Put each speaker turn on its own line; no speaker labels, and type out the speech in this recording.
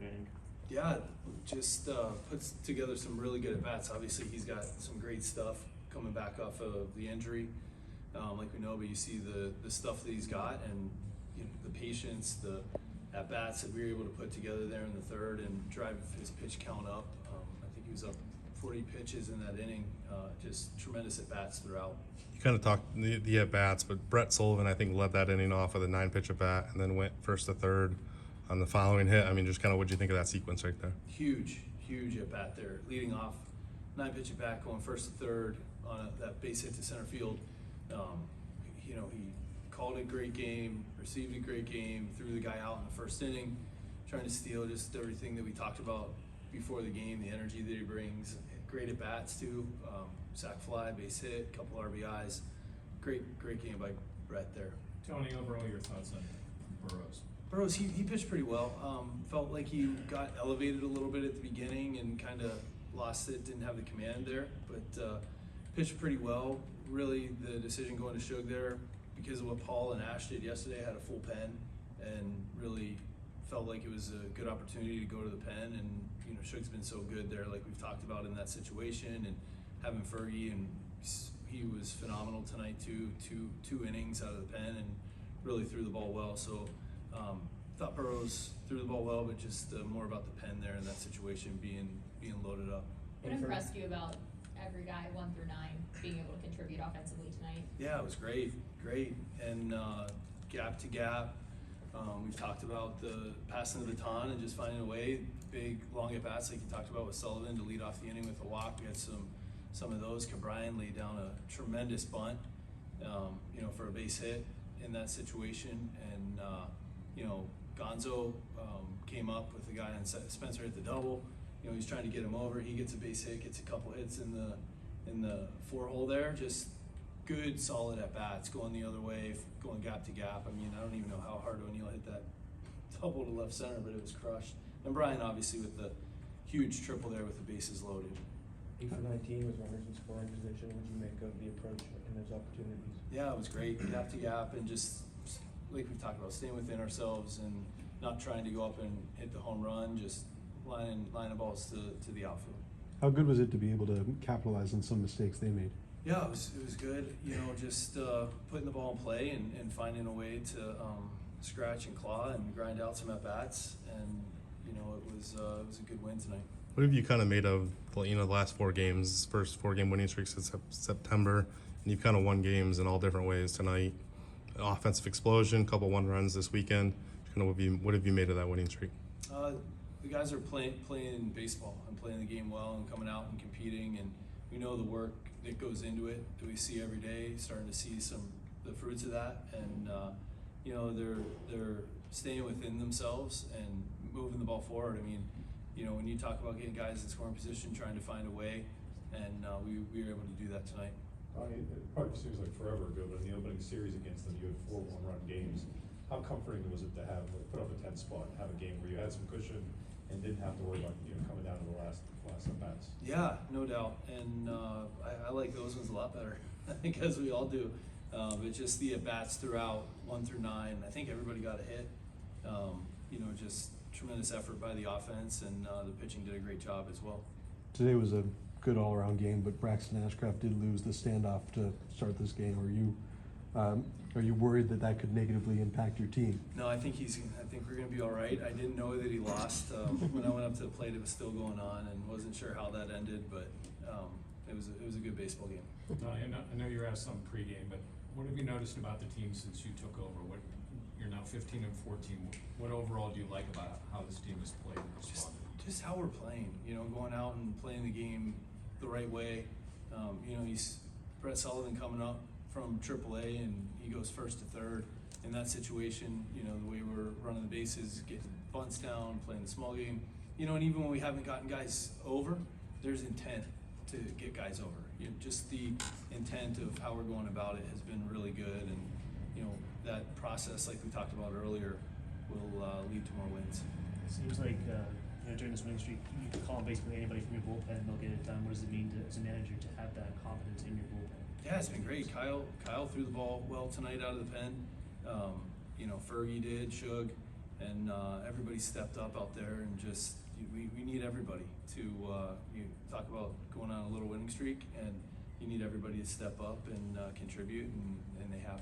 inning.
Yeah, just puts together some really good at-bats. Obviously, he's got some great stuff coming back off of the injury, like we know, but you see the stuff that he's got and the patience, the at-bats that we were able to put together there in the third and drive his pitch count up. I think he was up 40 pitches in that inning, just tremendous at-bats throughout.
You kind of talked the at-bats, but Brett Sullivan, I think, led that inning off with a 9-pitch at-bat and then went first to third on the following hit. I mean, just kind of what do you think of that sequence right there?
Huge at-bat there, leading off, 9-pitch at-bat, going first to third on that base hit to center field. He called a great game, received a great game, threw the guy out in the first inning, trying to steal just everything that we talked about before the game, the energy that he brings. Great at-bats too, sac fly, base hit, couple RBIs. Great game by Brett there.
Tony, overall your thoughts on Burrows?
Burrows, he pitched pretty well. Felt like he got elevated a little bit at the beginning and kind of lost it, didn't have the command there, but pitched pretty well. Really, the decision going to Shug there, because of what Paul and Ash did yesterday, had a full pen and really felt like it was a good opportunity to go to the pen. And Shug's been so good there, like we've talked about in that situation, and having Fergie, and he was phenomenal tonight too. Two innings out of the pen and really threw the ball well. So thought Burrows threw the ball well, but just more about the pen there in that situation being loaded up.
What impressed you about every guy 1 through 9 being able to contribute offensively tonight?
Yeah, it was great, and gap to gap. We've talked about the passing the baton and just finding a way, big long at bats like you talked about with Sullivan to lead off the inning with a walk. We had some of those. Cabrian laid down a tremendous bunt, for a base hit in that situation, and Gonzo came up with the guy on Spencer hit the double. He's trying to get him over. He gets a base hit, gets a couple hits in the 4-hole there. Just good, solid at bats, going the other way, going gap to gap. I mean, I don't even know how hard O'Neill hit that double to left center, but it was crushed. And Brian, obviously, with the huge triple there with the bases loaded.
8 for 19 with runners in scoring position. What did you make of the approach and those opportunities?
Yeah, it was great, gap to gap, and just like we talked about, staying within ourselves and not trying to go up and hit the home run, just lining balls to the outfield.
How good was it to be able to capitalize on some mistakes they made?
Yeah, it was good. Just putting the ball in play and finding a way to scratch and claw and grind out some at bats, and it was a good win tonight.
What have you kind of made of the last 4 games, first 4-game winning streak since September, and you've kind of won games in all different ways tonight? Offensive explosion, couple 1 runs this weekend. Kind of what have you made of that winning streak?
The guys are playing baseball and playing the game well and coming out and competing, and we know the work that goes into it that we see every day. Starting to see the fruits of that, and they're staying within themselves and moving the ball forward. I mean, when you talk about getting guys in scoring position, trying to find a way, and we were able to do that tonight.
It probably seems like forever ago, but in the opening series against them, you had 4 one-run games. How comforting was it to have put up a 10 spot and have a game where you had some cushion and didn't have to worry about coming down to the last at bats?
Yeah, no doubt, and I like those ones a lot better. I think, as we all do. But just the at bats throughout 1 through 9, I think everybody got a hit. Just tremendous effort by the offense, and the pitching did a great job as well.
Today was a good all-around game, but Braxton Ashcraft did lose the standoff to start this game. Are you worried that could negatively impact your team?
No, I think we're going to be all right. I didn't know that he lost. When I went up to the plate, it was still going on, and wasn't sure how that ended, but it was a good baseball game.
I know you were asked something pregame, but what have you noticed about the team since you took over? You're now 15 and 14. What overall do you like about how this team has played and responded?
Just how we're playing. Going out and playing the game the right way. He's Brett Sullivan coming up from AAA, and he goes first to third. In that situation, the way we're running the bases, getting bunts down, playing the small game, and even when we haven't gotten guys over, there's intent to get guys over. Just the intent of how we're going about it has been really good, and that process, like we talked about earlier, will lead to more wins.
It seems like during this winning streak, you can call on basically anybody from your bullpen and they'll get it done. What does it mean as a manager to have that confidence in your bullpen?
Yeah, it's been great. Kyle threw the ball well tonight out of the pen. Fergie did, Shug, and everybody stepped up out there, and just we need everybody to you talk about going on a little winning streak, and you need everybody to step up and contribute, and they have.